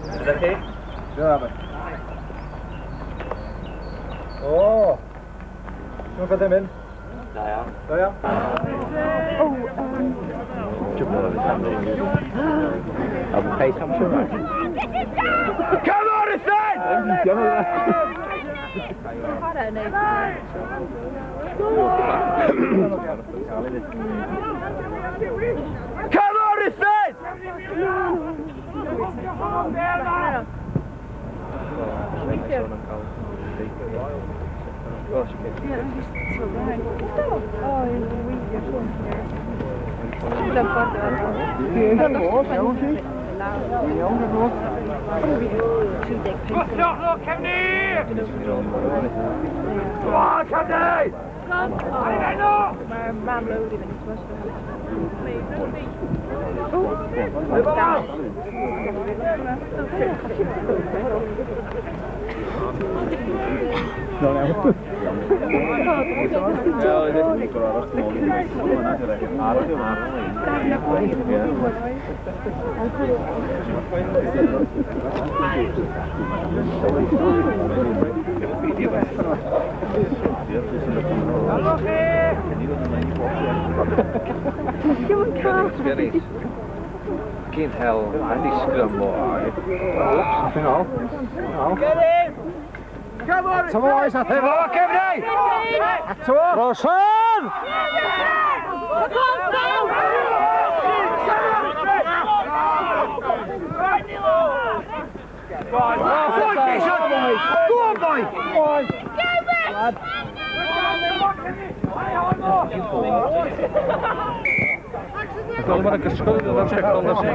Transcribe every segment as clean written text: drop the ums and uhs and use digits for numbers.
Ydych chi? O! Mae'n fydde mynd? Da iawn. Da iawn. Am pace am siwr. Come on, Rhuthun! Come on, Rhuthun! Llangefni! Come on, Cymru! Mae'r mam lawr i fynd, Fucking hell, Andy Scramble. Get in! Come on! Come on, Cymru! Rhuthun! Go on, boy! Wel, mae'n gysgol yn o'r secol na sy'n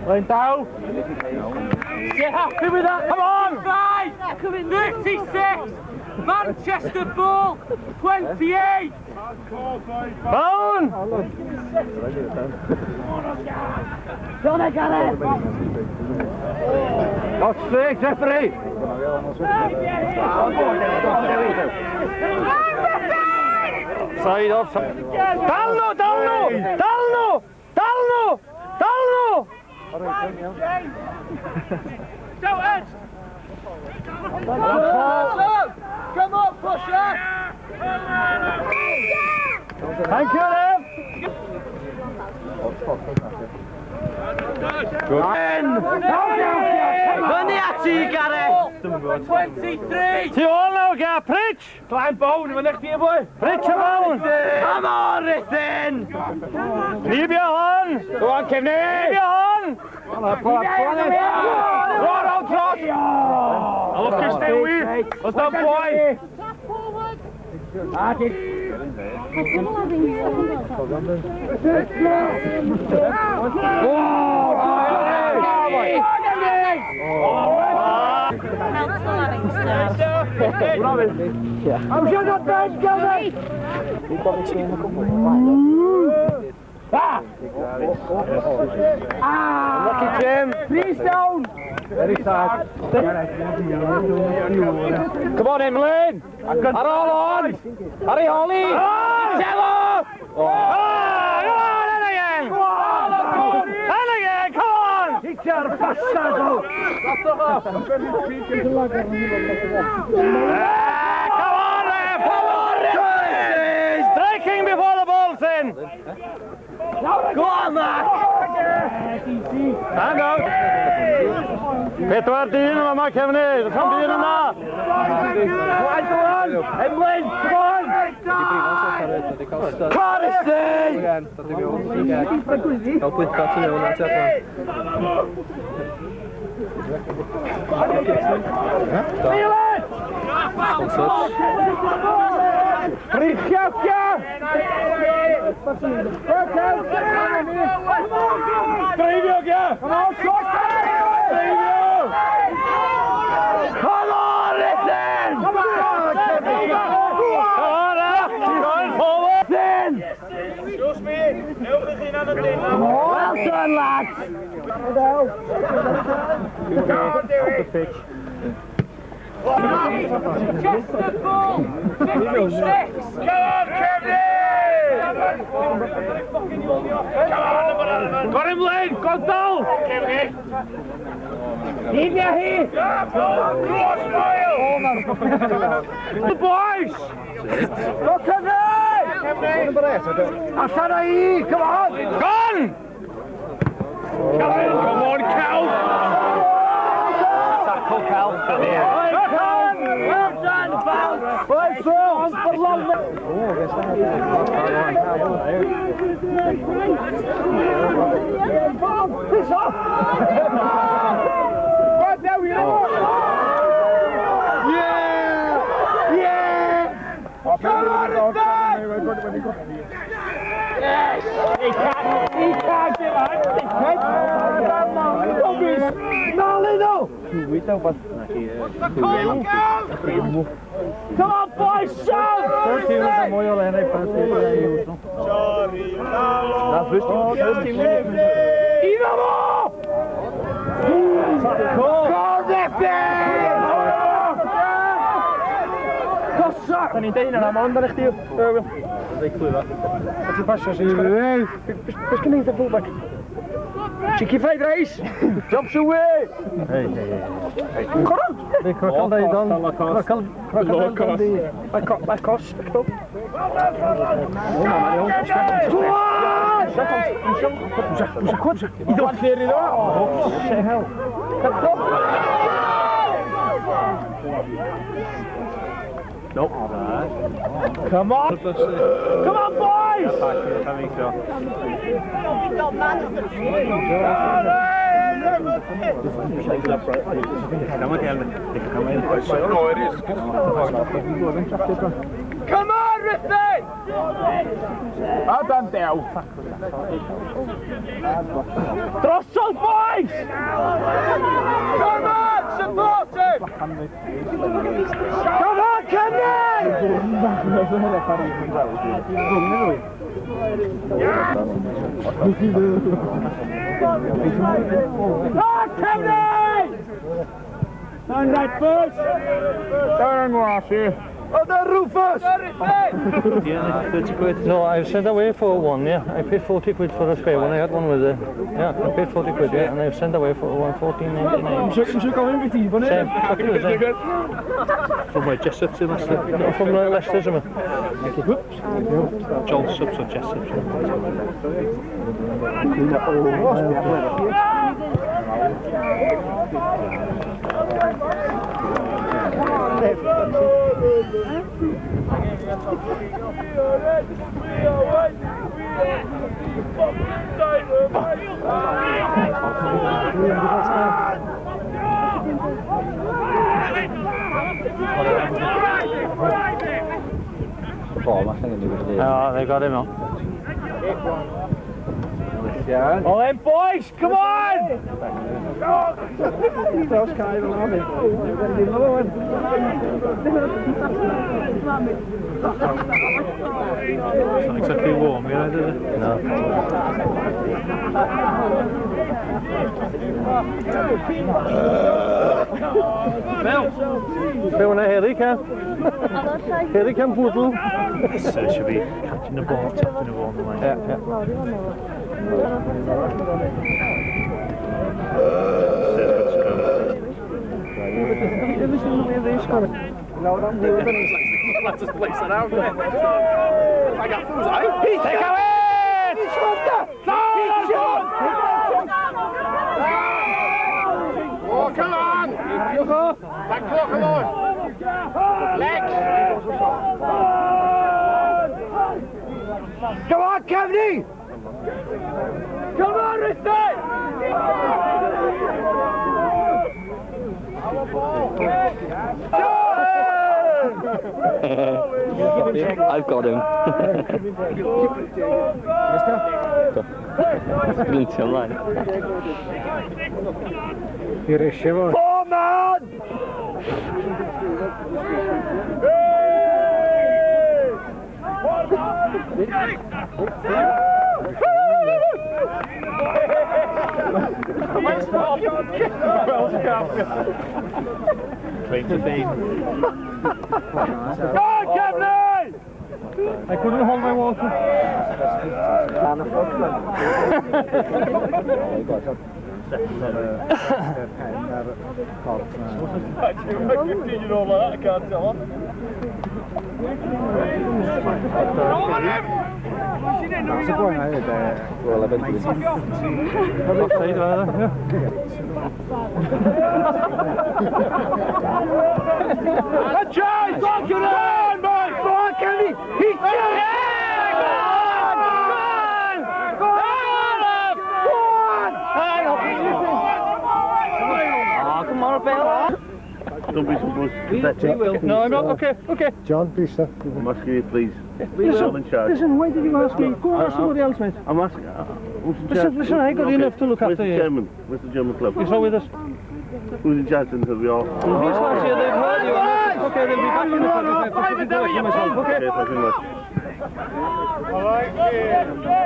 Line down. Get happy with that. Come on. 36. Manchester ball. 28. Down. Don't I got it? Got straight, referee. Side off. Dalno. Go Ed. Come on, pusher. Thank you, Liv. Good. Money at you, Gareth. 23. Tu ôl nawr, Gar. Pritch. Climb bown, yma next year, boy. Pritch y bown. Come on, Rhuthun. Rhybio hon. Go on, Cefni. Rhybio hon. Rod out, trot. A look at Stewie. What's that, boy? Forward. I'm sure not bad, Gilbert! Lucky Jim! Please down! Very sad. Come on, Emlyn! Are all on! Hurry, Holly! Cello! Go on, and again! And again, come on! Teacher, passato! Come on, striking before the ball's in! Go on, Mac! Stand out! Pedwar dyn yma, Cefni! Does am dyn yna! Go on! Emlyn, come on! Carison! Gael blitha tu mewn at efo. Sponsors. Prichawcia! Dreifio, Gia! Come on, shot! Dreifio! Come on, Rhuthun! Come on, Rhuthun! Come on, up! Going forward! Then! Well done, lads! Go on, Dewey! Just the ball! 56! Come on, Kevin! Got him, Lane! Got down! Leave you here! The boys! Go, Kevin! Allan o I! Come on! Gone! Come on, Cal! Tackle, Cal. Well done, Val! Right, Phil! For long! Piss off! Right there, we go! Yeah! Yeah! Come on, yes! He can't get out! He can't! No, Lino! Come on, boys, shout! Dan niet één aan de andere richting. Dat is Clwb. Dat is pas als je. Best niet de voetbak. Cheeky fight race. Jumps away. Hey. Kom on. Ik kan dat dan. Bij kost. Stop. Kort. Iedereen weer in de. Zeg hel. Nope. Come on! Come on, boys! Come on, Rhuthun! Up and down. Drossel, boys! Come on, support him! Come on, Kenny! Ah, Kenny! On that push! Turn wash here. Oh, the Rufus! Yeah, 30 quid. No, I sent away for one, yeah. I paid 40 quid for a spare one. I had one with a... Yeah, I paid 40 quid, yeah, and I've sent away for one 14.99. Same, exactly the same. From where, Jessup's in Leicester? No, from Leicester, isn't it? Whoops. John Subs or Jessup's. Oh, they got him on. All in, boys, come on! It's not exactly warm, you know, is it? No. Phil, here they come. Here they come, Poodle. So should be catching the ball, tapping the ball on the line. Yeah. Let's just place it out there. I got fools, eh? Take away! Oh, come on! Back clock, come on! Legs! Come on, Kevin! Come on, Rhuthun! I've got him. Plenty online. Poor man! Train to fame. Go on, Kevin! I couldn't hold my water. You know like that, I can't tell her. That's a point I had well, eventually. Offside, rather, yeah. Good chase! Go on, mate! Go on, Kenny! He's shooting! Go on! Come on, Bill. Don't be supposed to We will. No, I'm not. Okay, okay. John, please, sir. I'm asking you, please. Listen, in charge. listen, why did you ask me? Go and ask somebody else, mate. I'm asking. Who's in charge? Listen, I got enough to look Where's after the you. chairman? Where's the German club? He's not with us. Who's in charge until we all? These lads here, they've heard you. Okay, they'll be back in the club. Okay, Thank you very much.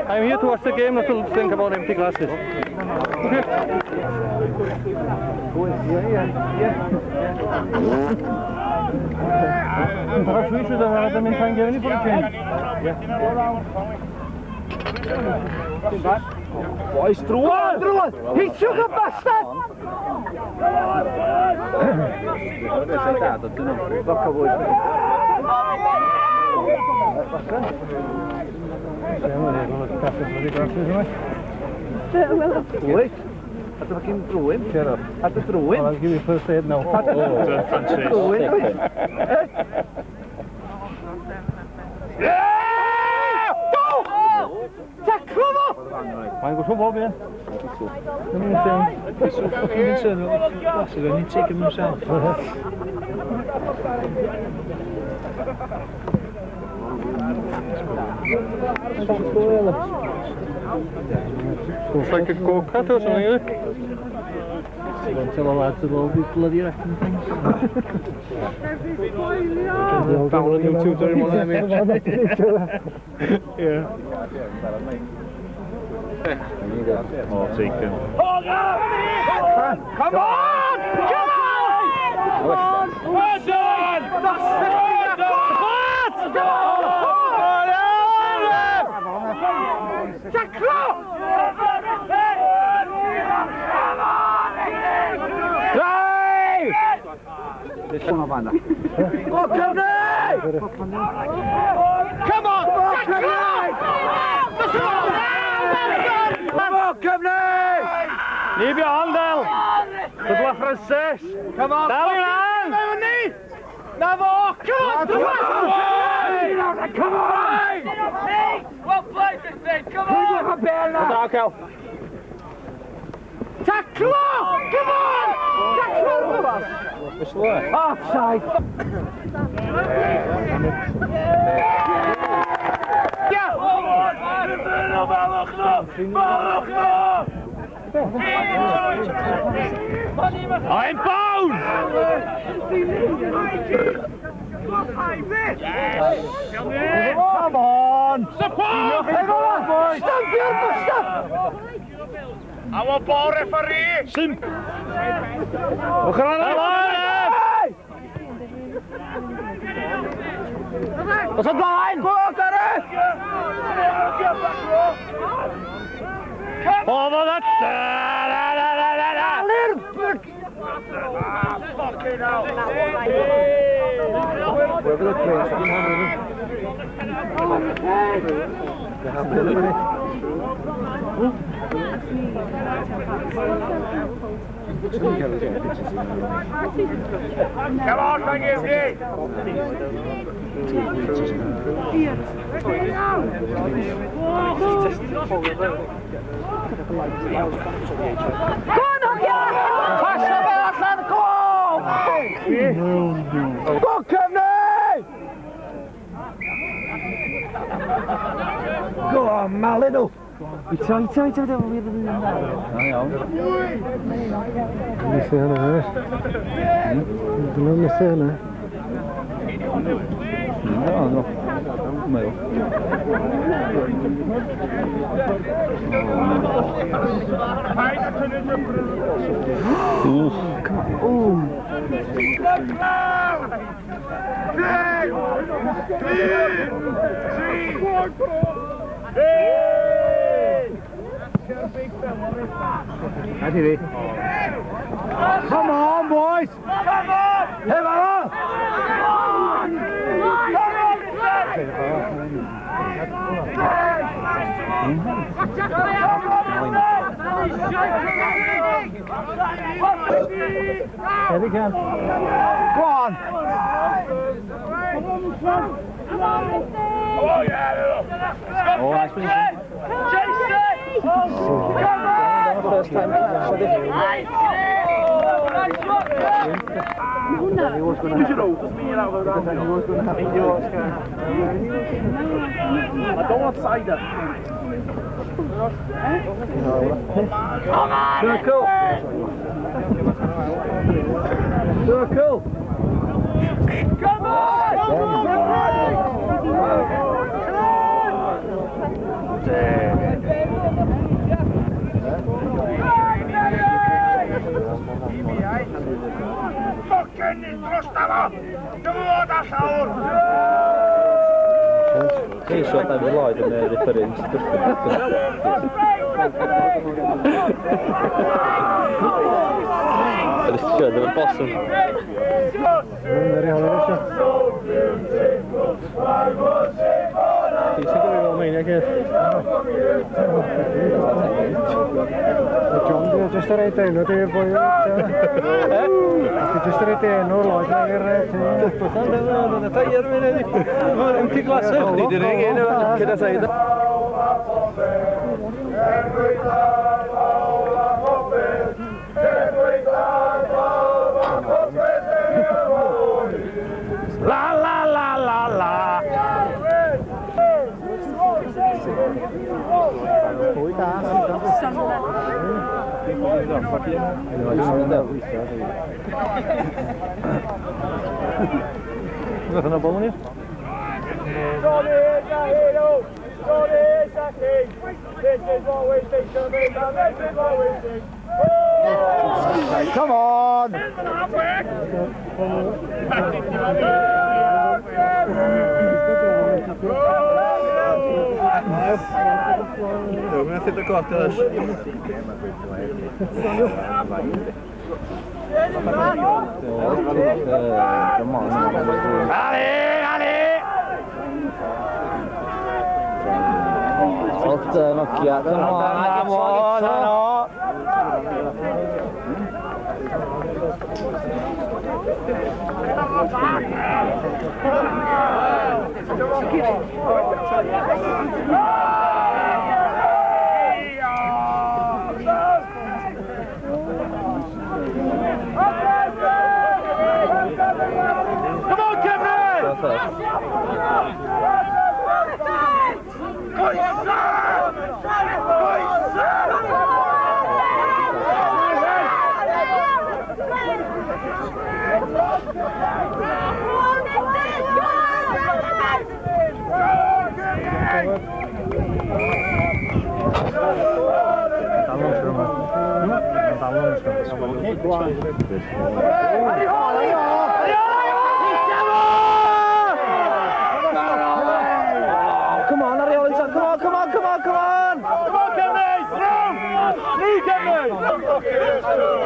I'm here to watch the game, not to think about empty glasses. Okay. Perhaps we should have had them in time given for a change. Boys, through one! He took a bastard! Wait. At the fucking throw in. Shut up. At the throw in. I'll give you first aid now. Throw in. Yeah! Go! Tack, Clwb! Mae'n gwrs o bob un. Dwi'n need to take him himself. Looks like a go-kart or something, isn't it? Don't tell the lads of all these bloody wrecking things. Found on YouTube during one of them, yeah. Oh, taken. Come on! Come on! Well done! Come on, Leave your hand, Del. Good luck, Francis. Come on! Down your hand! Come on! Come on! Well played, Christine! Come on! Good luck, Al. Tackle! Come on! Tackle! Offside! Yeah! I'm bound! Come on! Support! Stop here, stop! Our ball referee! Sim! Look around! What's up, line? Go, Gareth! Over that! Fucking hell! Come on, Llangefni! Pass the ball allan, go! Go, Cymru! Go on, Malino! Ita. Missy hynna, hynny. Dyna'n missy hynna. No. Meddwl. Come on, boys! Come on! Hey, on! Here we go. Go on! Oh, yeah! Oh, nice finish. Chase it! Come on! First time. He was going to I don't want cider. Circle. Circle. Come on! Ei se on tämän laitinen referenssi. Eli se syö tämän passun. He's a good old man, I guess. John, just a right no te voy just a right no like Empty glass of can I say that? La la la la la. Nothing a bone here? Come on! We're going to hit the clock to this. Occhiata, Come on, Cymru! Come on, Ariel, come on! Come on, Cymru! Through, Cymru!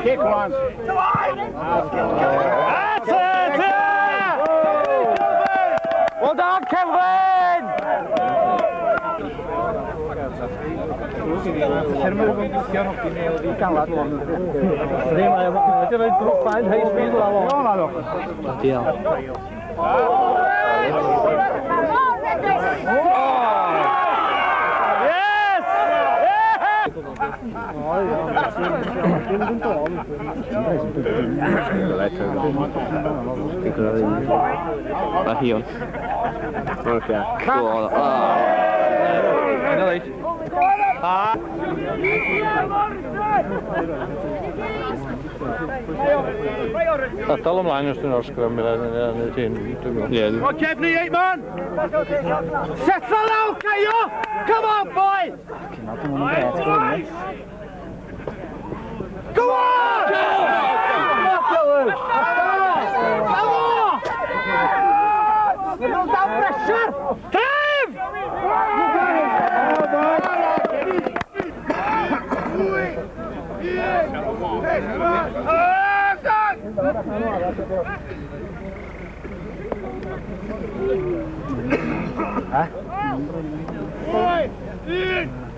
Kick one. That's it! Yeah! Well done, Kevin! Ieuenctid. Dal ymlaen os dyn o'r sgrym neu ti'n... Ie. O, Cefni, 8 man! Settle out, Caio! Come on, boy! Go on! No down pressure! Time!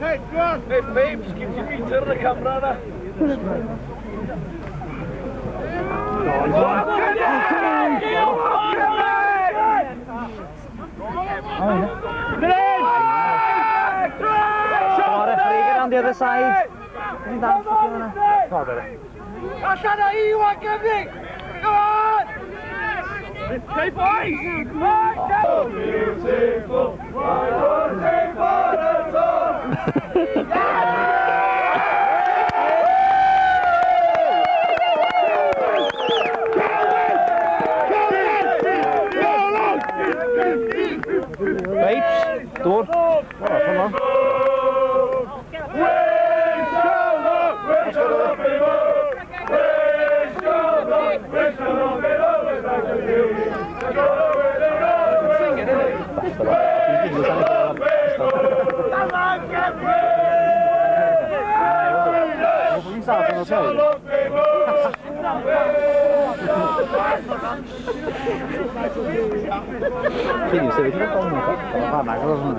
Hey, babes, give your feet to the camera. On the other side. Llangefni! Go on! Hey, boys! Beautiful, my Lord, take part of Babes, door. Come on. Quindi se vedi un po' fa una cosa.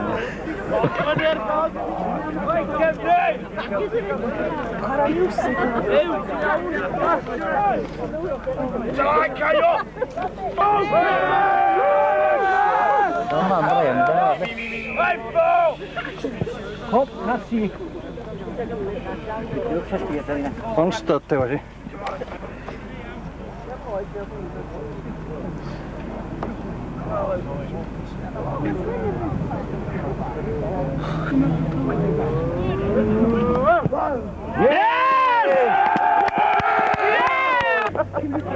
Hop, nasi. Van stötte var det.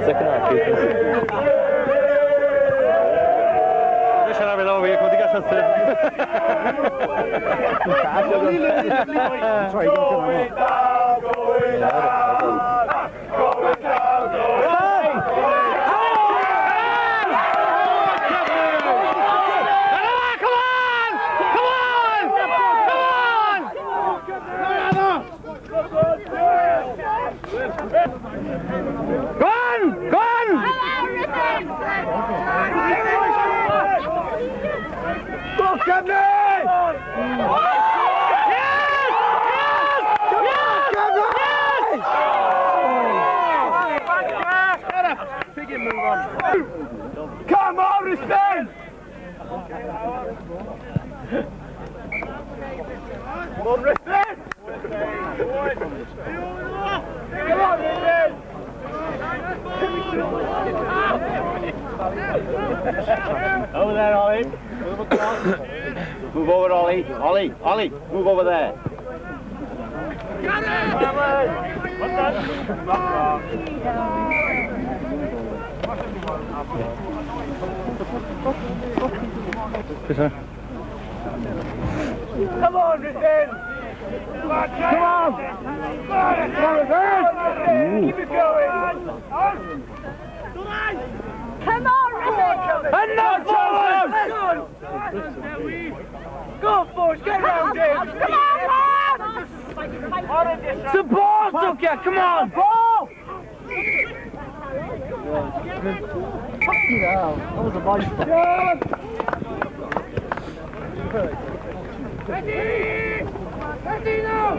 Second half. Det känner vi då, vi kommer inte att se. Come on, Rhuthun! Come on, Rhuthun! Come on, Rhuthun! Over there, Ollie. Move over, Ollie. Ollie, move over there. Got it! What's that? Come on, Rhuthun! Come on! Come on, Rhuthun! Keep it going! Come on, Rhuthun! And now forward! Go, boys, get around him! Come on, It's the ball, Tucker! Come on! Ball! Fucking hell, that was a nice one. Ready! Ready now!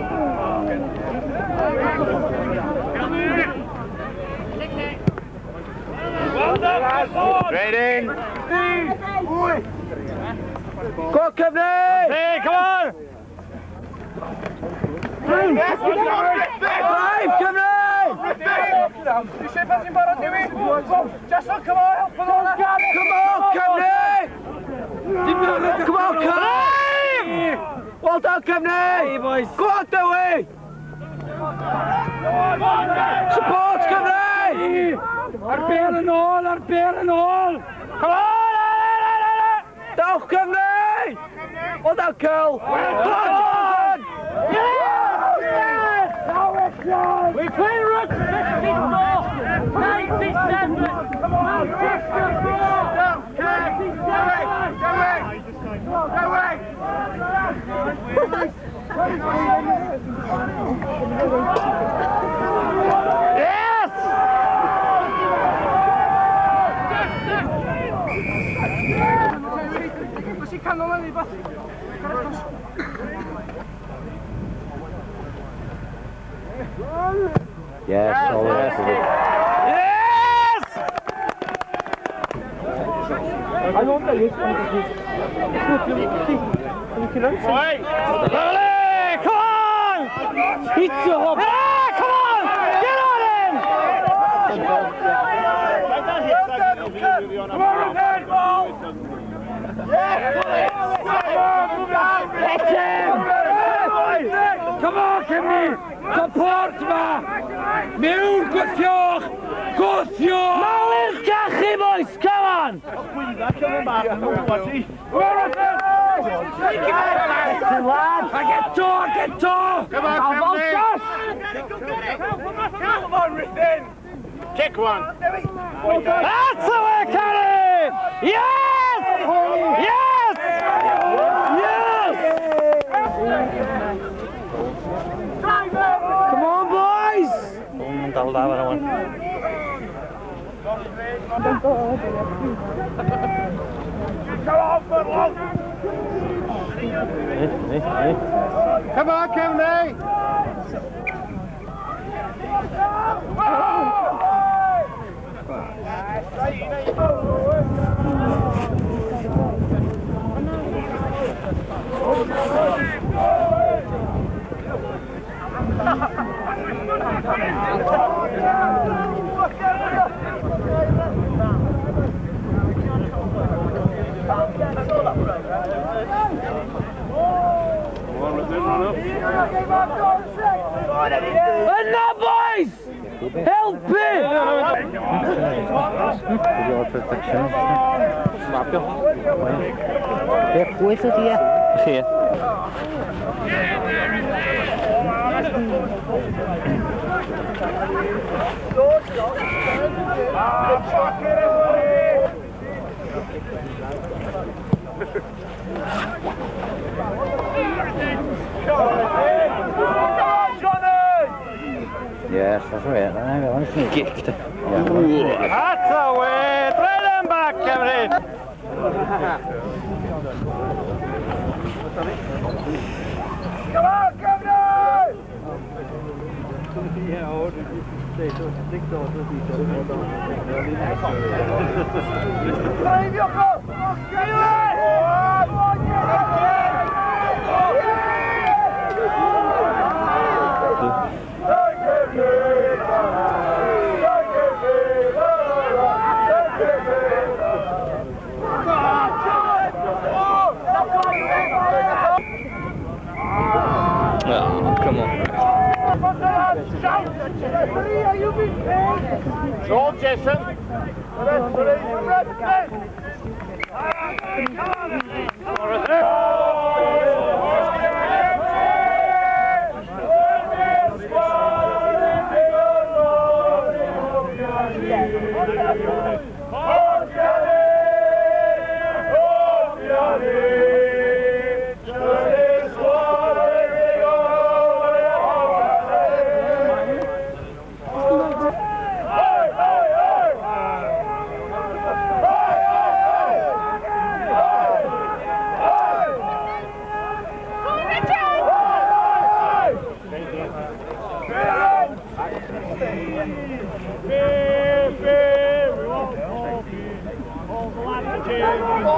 Well done! Straight in! Go, Clwb! Hey, come on! Drive, Cymru! You should have been better doing. Just look, come on, help us all. Come on, Cymru! Come on, Clwb! Well done, Cymru! Hey, boys. Go on, Dewey! Support Cymru! Ar ber yn ôl, ar ber yn ôl! Come on! Dawch Cymru! O daw Cyl! Come on! We play Rook 64! 97! Come on! Yes! Yes, all the rest of it. Yes! I don't know this. Lovely! Come on! Pizza hop! Yeah, come on! Get on in! Come on, Rhuthun! Hit him! Come on, Cymru! Support ma! Miwn, gwthioch! Gwthioch! Malu'ch gachu, boys! Come on! I get to! Come on, Come on, Rhuthun! Kick one! That's the way, Carrie! Yes! Yes! Yes! Come on, boys! Dal da fan yma. Come on, Cymru! Enough, boys! Help it! Your protection. Yeah, who is it here? Here. Yes, that's right. I want to sneak it. That's the way! Throw them back, Cymru! Come on, Cymru! Oh, come on. Sean Jason!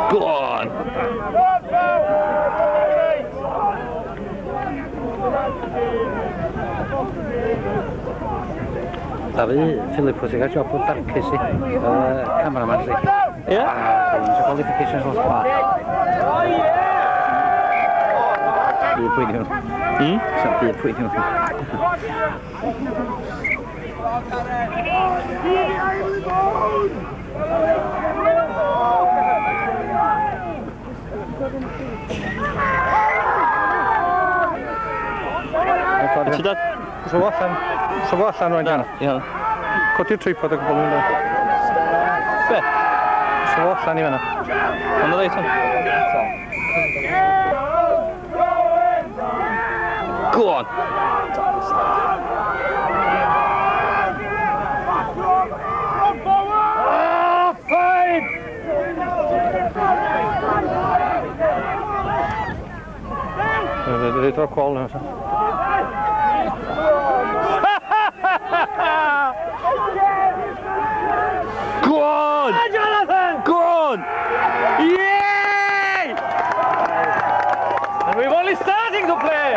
Go on. Davi, Philip was a job with Darkis, cameraman. Yeah? Qualifications was part. You brilliant. Sa'n byd pwy nhw. Ti dad? So allan rhaid gan. Iawn. Codi'r tripod ag bobl yn dod. Be? So allan i fanna. Ond o ddeityn? Go on. Dwi dro'r cwal nawr. Go on! Jonathan! Go on! Yay! And we've only starting to play!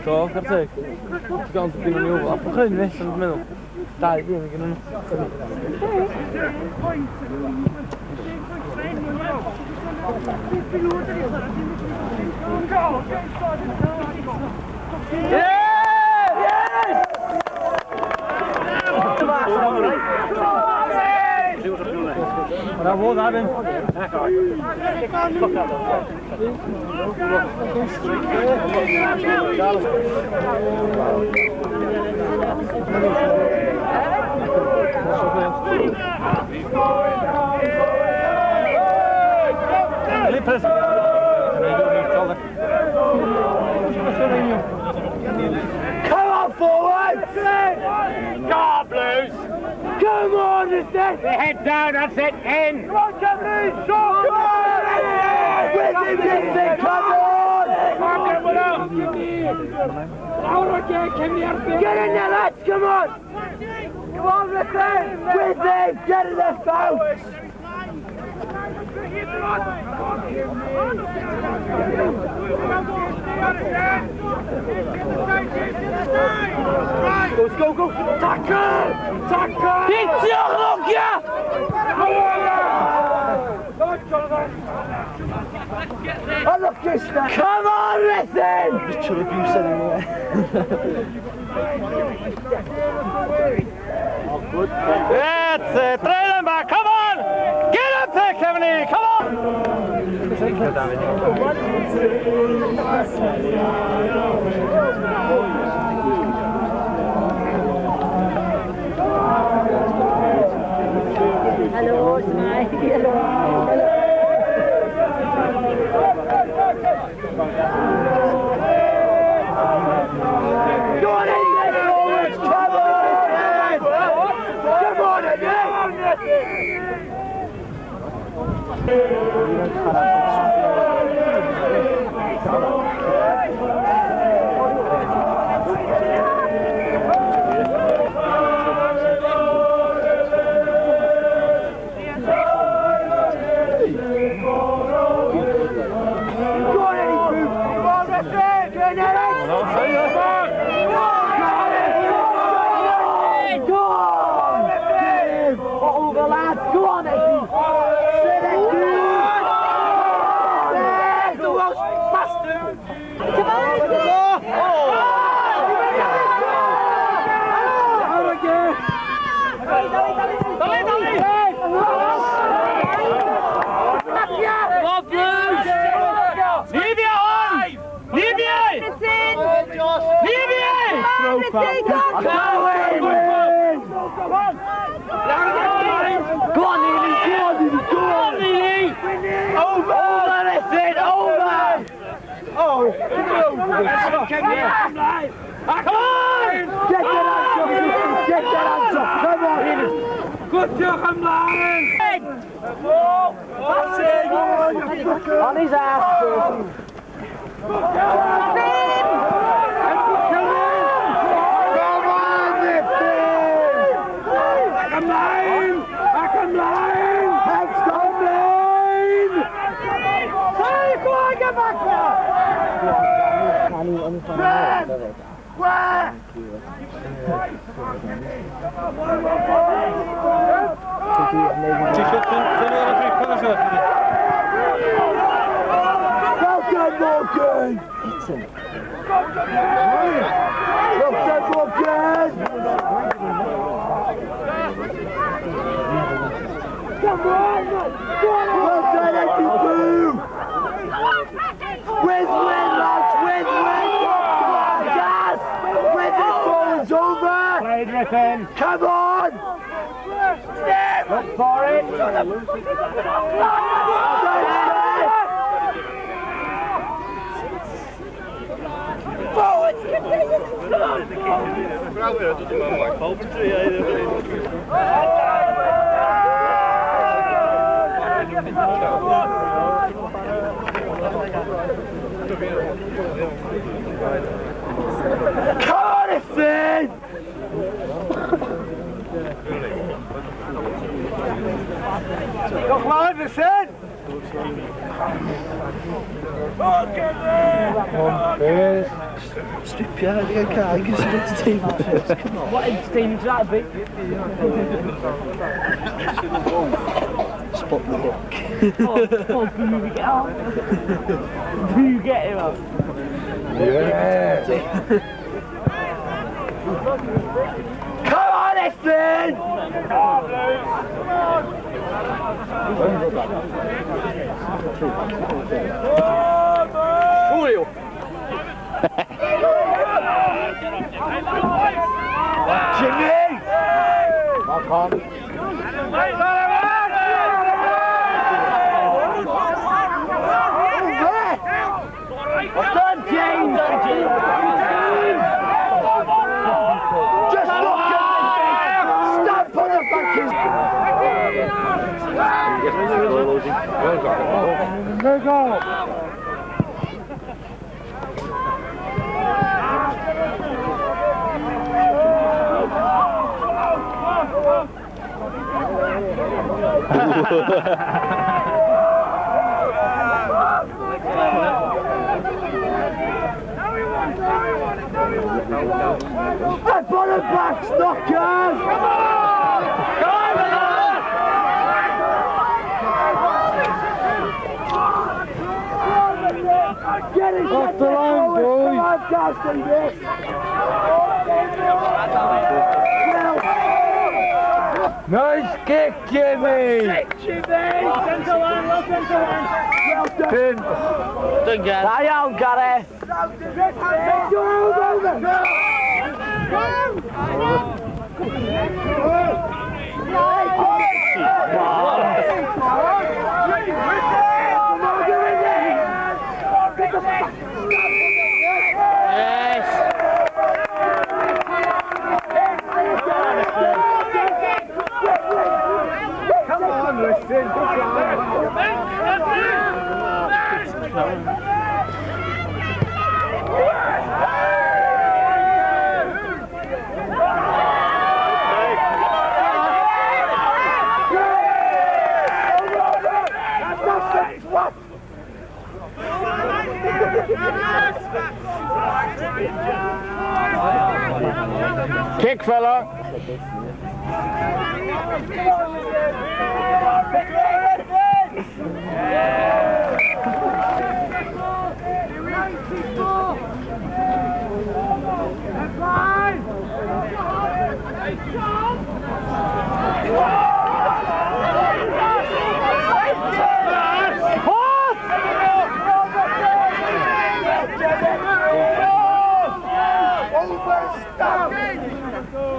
So, Garteg, ti'n gael yn dyn nhw, a pwch hyn nes yn meddwl. Dau ddim yn gynnu. Bravo, Davin. Come on forward! Go Blues! Come on, it's it! Head down, that's it, in! Come on, Cymru! Come on! With him, Vincent, come on! Get in there, lads, come on! Come on, Rhuthun! With him, get in the boat! Go! Tackle! Pizza, Lugia! Oh, look, come on, Rhuthun! Just chill if you said anyway. That's it! Trail them back! Come on! Get up there, Llangefni! Come on! Hello, smile. Hello. Go on, English! Come on, Good job, ymlaen! On his ass! Back on line! Heads down line! Hey, go on, get back there! Where? T-shirt, Well done, Morgan! Well done, Morgan! Come on! Well done, Andy Boo! Win, lads! Win! Gas! Win this ball is over! Played Rhuthun. Come on! Look for it. Come on, Finn! Gogledd, listen. Stripio, I can't get to team up first. Come on. What team's that be? Spot the hook. Oh, do you get out? Do you get him up? Come on, Finn! Julio! Jimmy! Well done, James! Just look at this! Stamp on the back his... No goal. Up on the back, Knockers! Come on! Get it! Off the line, boys! Come on, Gaston, this! Nice kick, Jimmy! Centre line, left centre line! Pin! Lie out, Gary! Come on, listen! Kick, fella!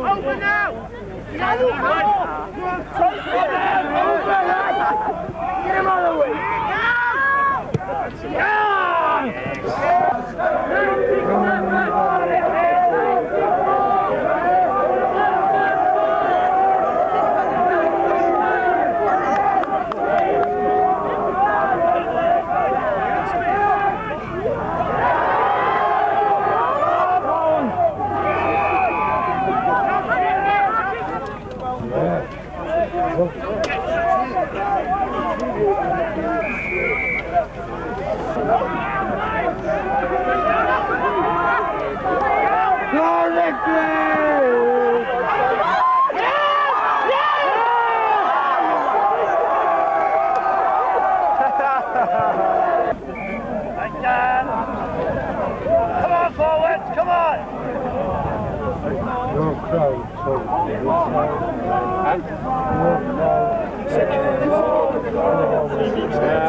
Over now! Get him out of the way!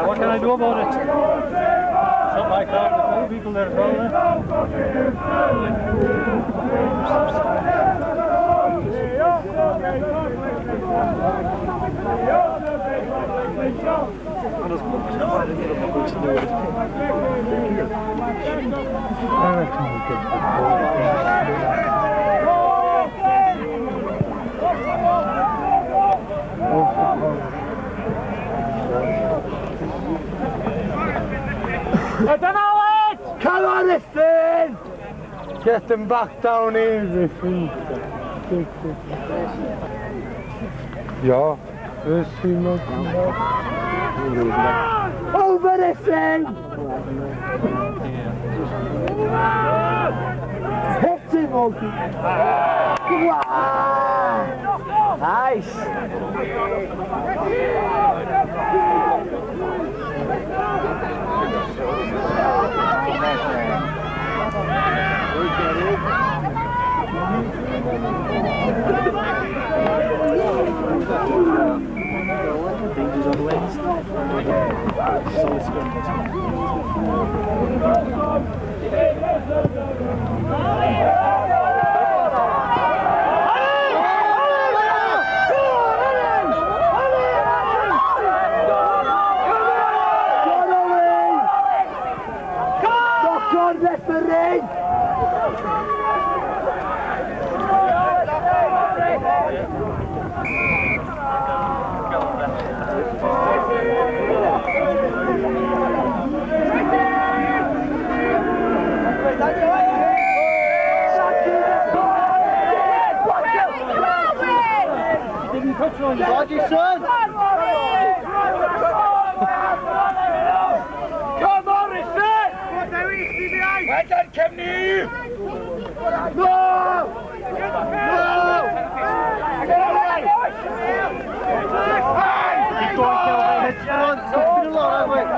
What can I do about it? Something like that. There's other people there as well, Come on, this thing! Get them back down here. Ja, det ser man. Over this thing! Hit him, Multi! Wow! Nice! Dangers on the west. Dodgy son! Come on, respect! Well done, Llangefni! No! Keep going, Clwb. Come on, it's been a lot, haven't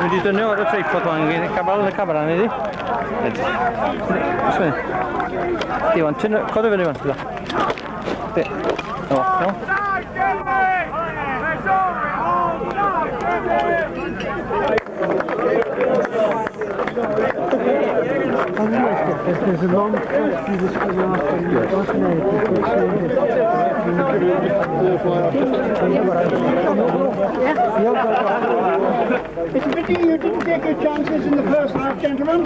Wedi dynnu o'r treipod o'n gyd, cabal y cabra ni di. Ysmyn. Diwan, cod o fyny fan, sbydda. Di. O, iawn. There's a long cut through this It's a pity you didn't take your chances in the first half, gentlemen.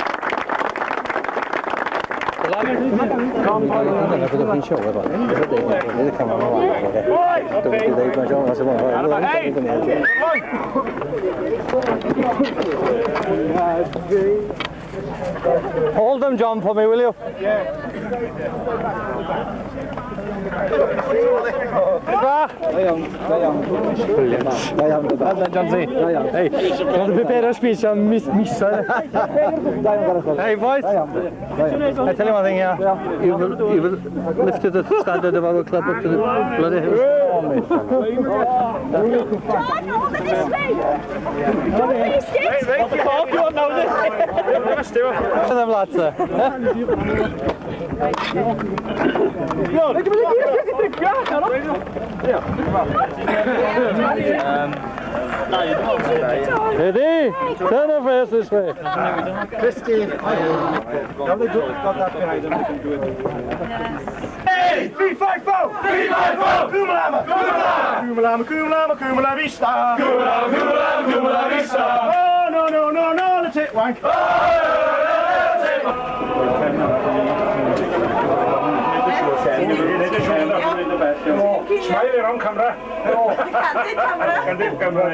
Hold them, John, for me, will you? Yeah. Hey, want to prepare a speech on Missa? Hey, boys. I tell you one thing, yeah. You will lift the standard of our club up to the bloody hills. John, over this way! Don't waste it! What the fuck you want now, is it? Them lads, sir. Eddie, turn the face this way. Christy, now they got that behind them. Hey! 3-5-4! 3-5-4! Kumalama! Kumalama! Kumalama! Kumalama! Kumalama Vista! Kumalama! Kumalama! Kumalama Vista! Oh, no, no, no, no, let's hit wank! Oh, let's hit wank! Smile on camera. Candid camera.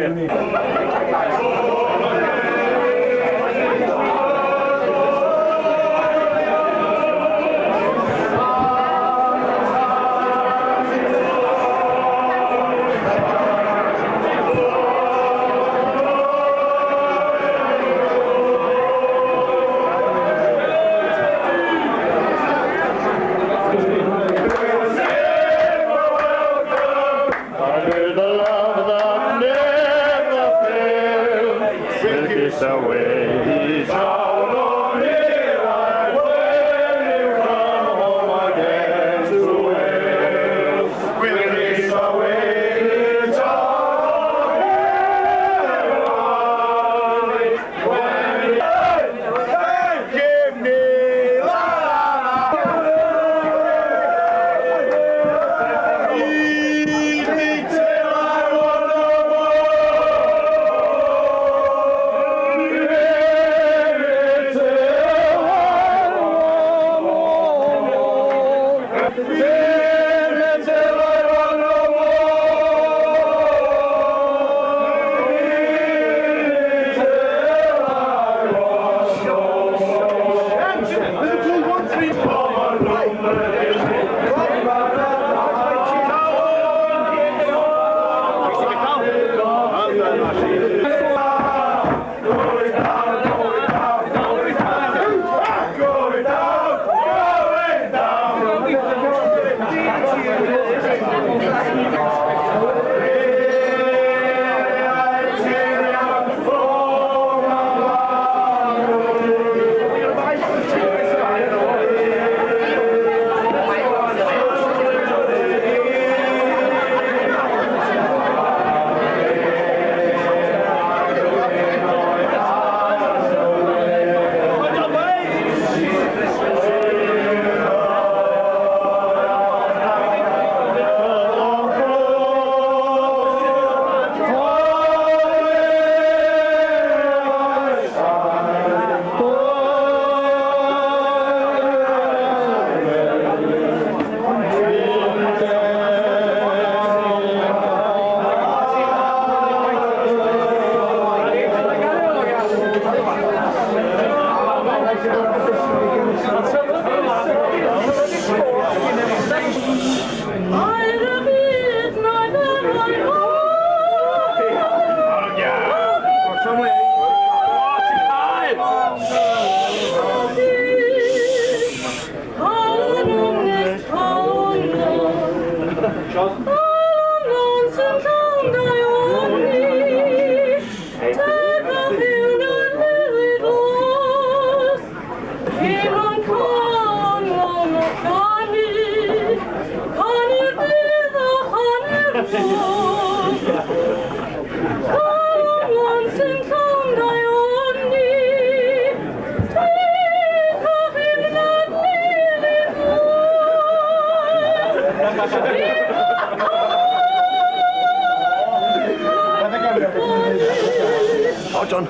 Oh, John.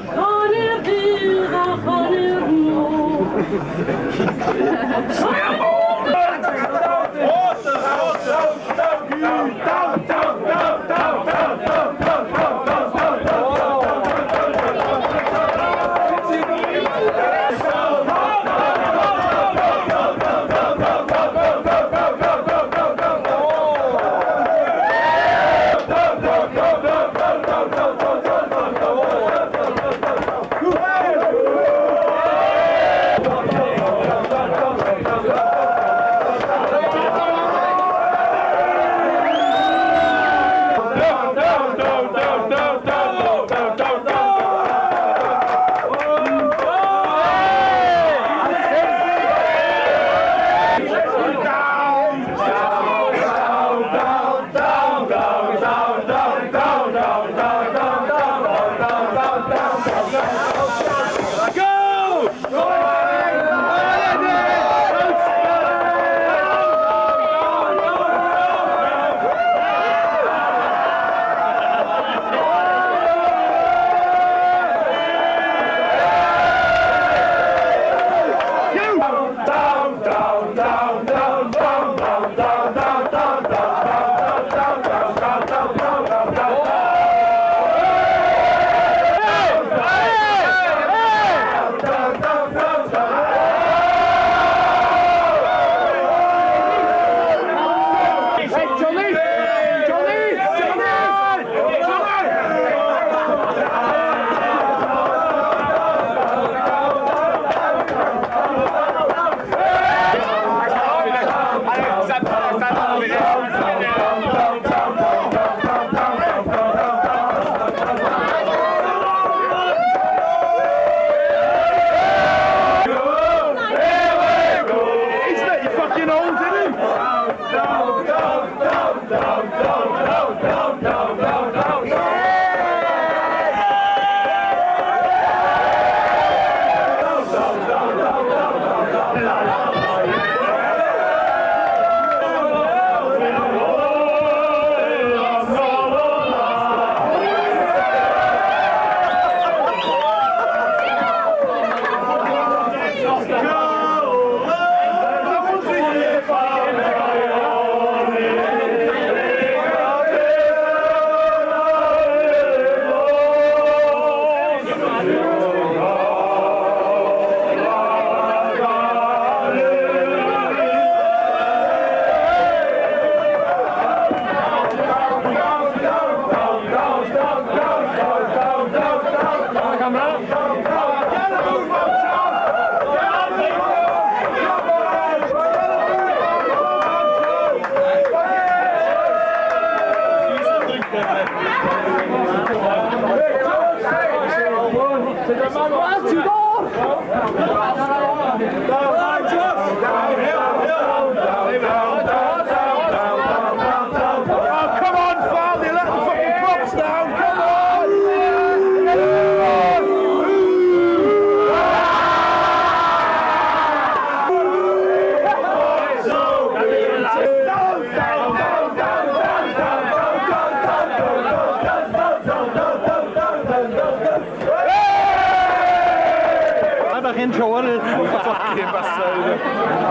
shower it. Fucking bastard.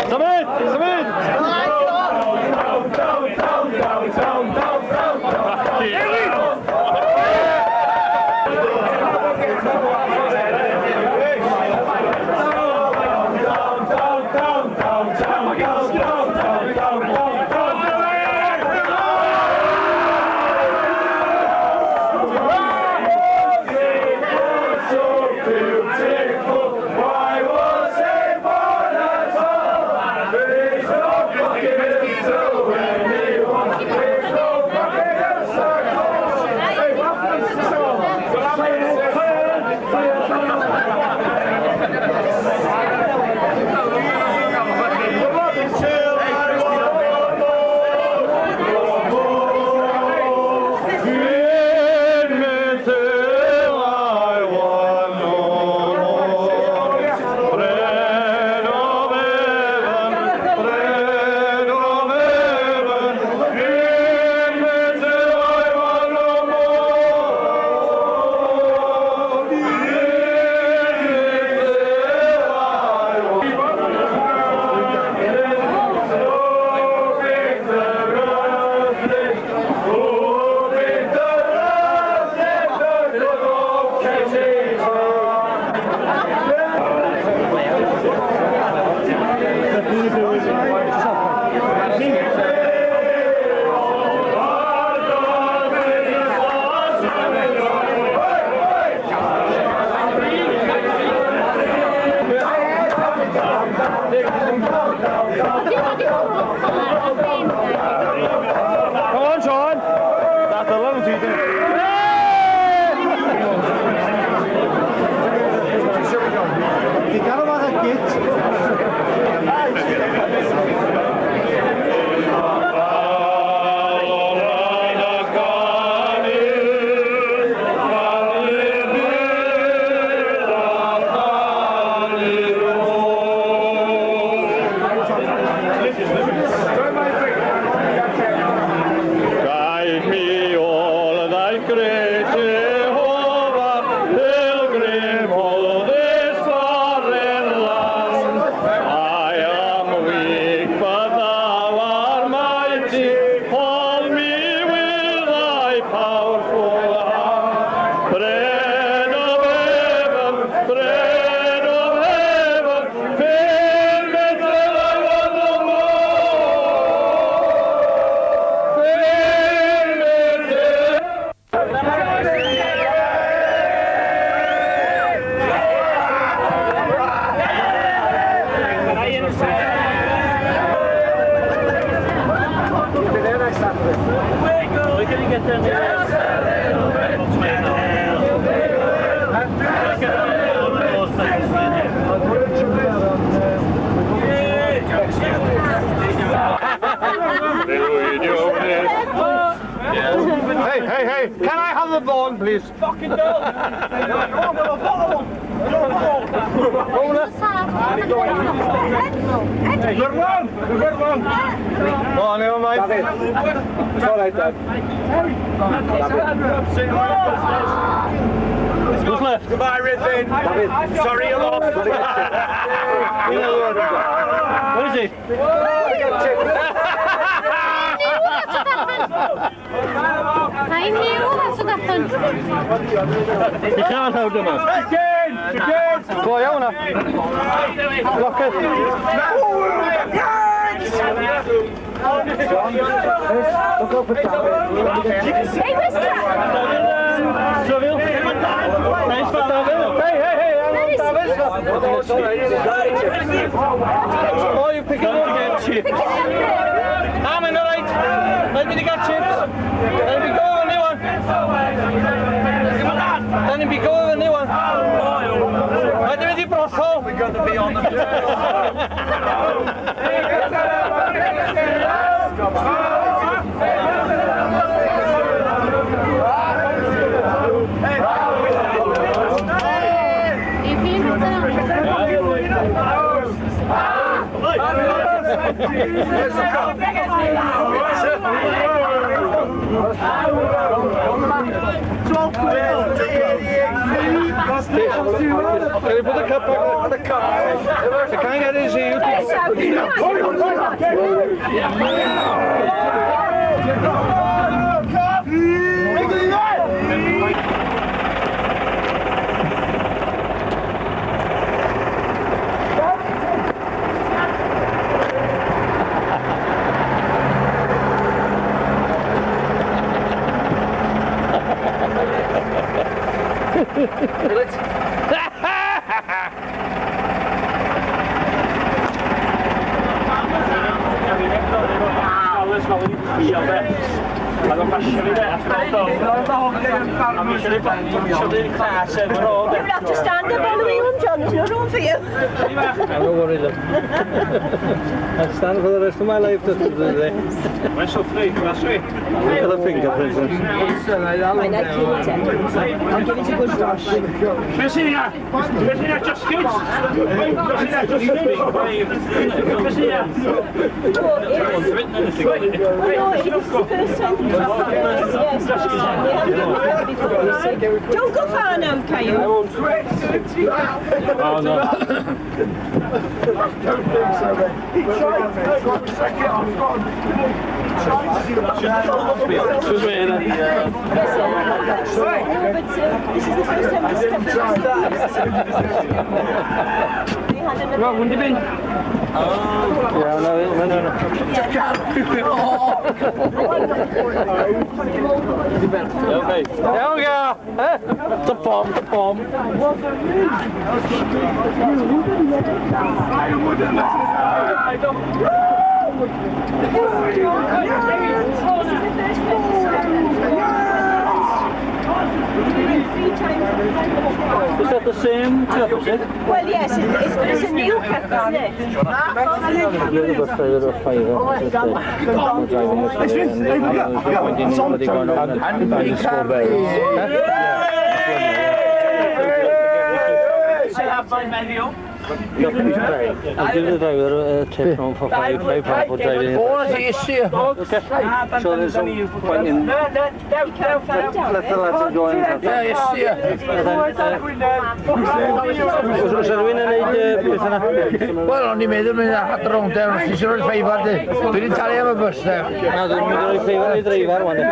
Symud! Symud! Come on, Sean! That's a little too deep. Die kan wel een kind. Guide me all thy great Jehovah, pilgrim all this foreign land. I am weak, but thou art mighty. Hold me with thy powerful hand. Bread of heaven, fill me till I want no more. Fill me till We're going to get there. Hey, can I have the bone, please? Fucking go! Good one! Go on, never mind. It's all right, Dad. Who's left? Goodbye, Rhuthun. Sorry you lost. Where is he? I'm here, what's that one? You can't hold them up. Go on, Iona. Lock it. Look up at that. Hey, where's that? Seville. Thanks for David. Hey, oh, you pick it up again, chips. I'm in, alright. Let me get chips. Let me go, a new one. Let me go, a new one. Let me do brothel. We're going to be on the They put the cup back on the cup. I can't get his heel. We'll have to stand up on the wheel, John. There's no room for you. I'm not worried. I'll stand for the rest of my life just to do that. Where's so free? That's right. Look at the fingerprints. Fine, I'll keep it. I'll give it a good wash. Christina! Christina, just scoots! Christina, just scoots! Christina! No, it's the first time. Yes, first time. They haven't done that before, you see. Don't go far now, Caillou. I won't. Oh no. Excuse me, But this is the first time this Well, wouldn't you be? Yeah, no. Okay. There we go. The bomb. Is that the same cup, is it? Well, yes, it's a new cup, isn't it? I'll give the driver a tip home for £5 for driving. Oh, is it issue? Okay. So there's some point in. Let the lads go in. Yeah, yes, yeah. Oes rhywun yn neud beth yna? Wel, o'n i'n meddwl mynd at rownd e, ond ti'n rhoi ffeifar di. Dwi'n talu am y bus de. Na, dwi'n mynd i roi ffeifar i dreifar, wan. Ie,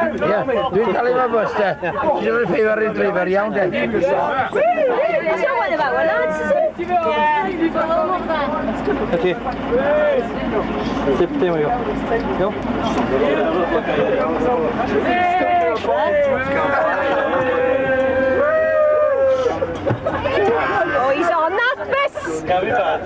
dwi'n talu am y bus de. Ti'n rhoi ffeifar i dreifar, iawn de. There's no one about one, lads, is it? Ydy. Sip dim o. Iawn? Oh, he's on that bus! Gafi bad.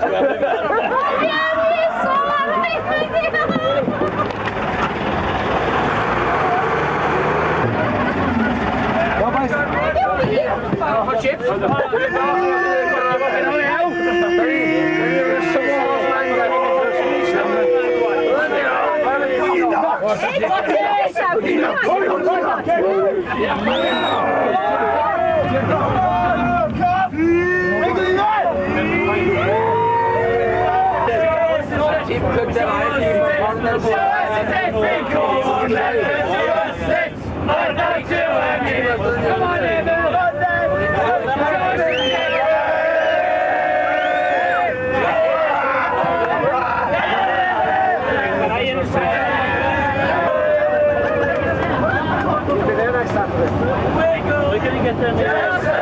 We're going to get them.